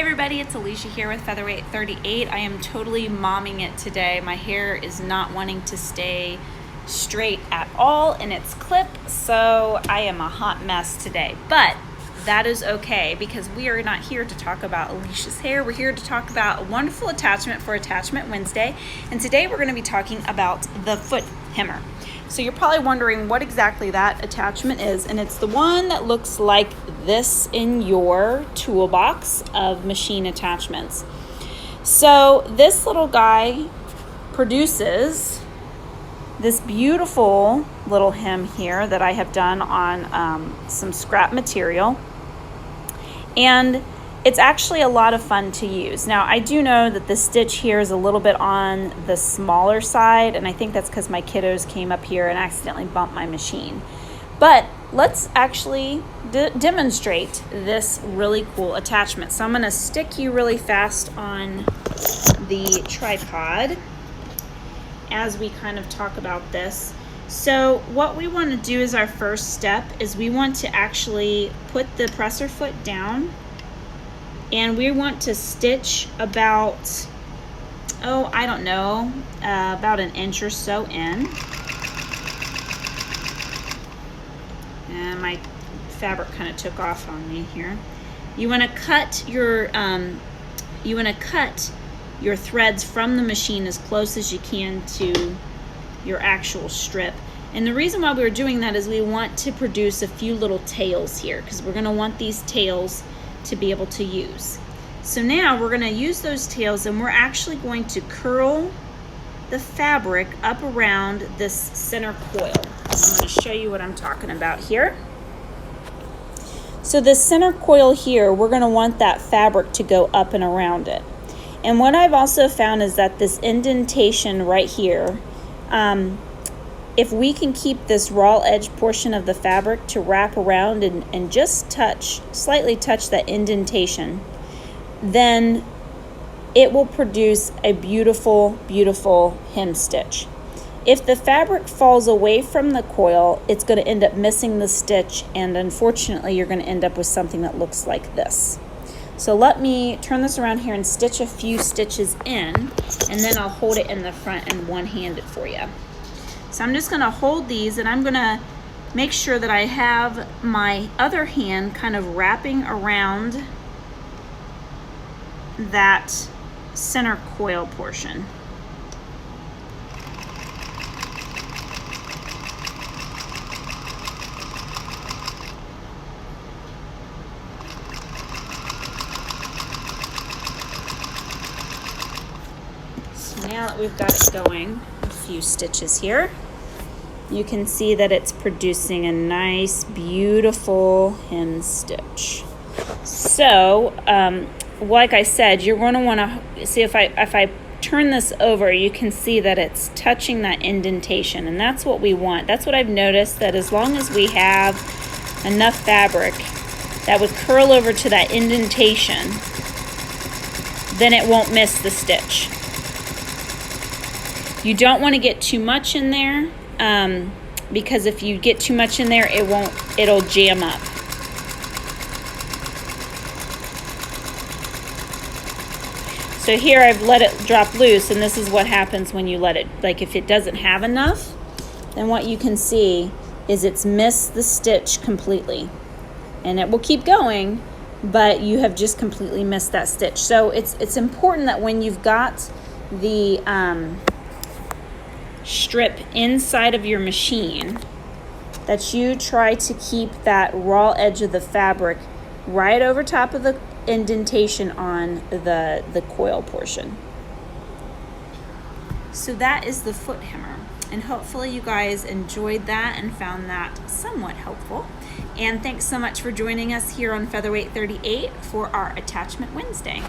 Hey everybody, it's Alicia here with Featherweight 38. I am totally momming it today. My hair is not wanting to stay straight at all in its clip, so I am a hot mess today. But that is okay because we are not here to talk about Alicia's hair. We're here to talk about a wonderful attachment for Attachment Wednesday. And today we're going to be talking about the foot hemmer. So you're probably wondering what exactly that attachment is, and it's the one that looks like this in your toolbox of machine attachments. So this little guy produces this beautiful little hem here that I have done on some scrap material, and it's actually a lot of fun to use. Now, I do know that the stitch here is a little bit on the smaller side, and I think that's because my kiddos came up here and accidentally bumped my machine. But let's actually demonstrate this really cool attachment. So I'm going to stick you really fast on the tripod as we kind of talk about this. So what we want to do as our first step is we want to actually put the presser foot down, and we want to stitch about, I don't know, about an inch or so in. And my fabric kind of took off on me here. You want to cut your threads from the machine as close as you can to your actual strip. And the reason why we're doing that is we want to produce a few little tails here, because we're going to want these tails to be able to use. So now we're going to use those tails, and we're actually going to curl the fabric up around this center coil. I'm going to show you what I'm talking about here. So this center coil here, we're going to want that fabric to go up and around it. And what I've also found is that this indentation right here, if we can keep this raw edge portion of the fabric to wrap around and just slightly touch that indentation, then it will produce a beautiful, beautiful hem stitch. If the fabric falls away from the coil, it's going to end up missing the stitch, and unfortunately you're going to end up with something that looks like this. So let me turn this around here and stitch a few stitches in, and then I'll hold it in the front and one-handed for you. So I'm just going to hold these, and I'm going to make sure that I have my other hand kind of wrapping around that center coil portion. So now that we've got it going, a few stitches here, you can see that it's producing a nice, beautiful hem stitch. So, like I said, you're going to want to see if I turn this over, you can see that it's touching that indentation, and that's what we want. That's what I've noticed, that as long as we have enough fabric that would curl over to that indentation, then it won't miss the stitch. You don't want to get too much in there, because if you get too much in there, it'll jam up. So here I've let it drop loose, and this is what happens when you let it, like if it doesn't have enough, then what you can see is it's missed the stitch completely. And it will keep going, but you have just completely missed that stitch. So it's important that when you've got the strip inside of your machine, that you try to keep that raw edge of the fabric right over top of the indentation on the coil portion. So that is the foot hemmer, and hopefully you guys enjoyed that and found that somewhat helpful. And thanks so much for joining us here on Featherweight 38 for our Attachment Wednesday.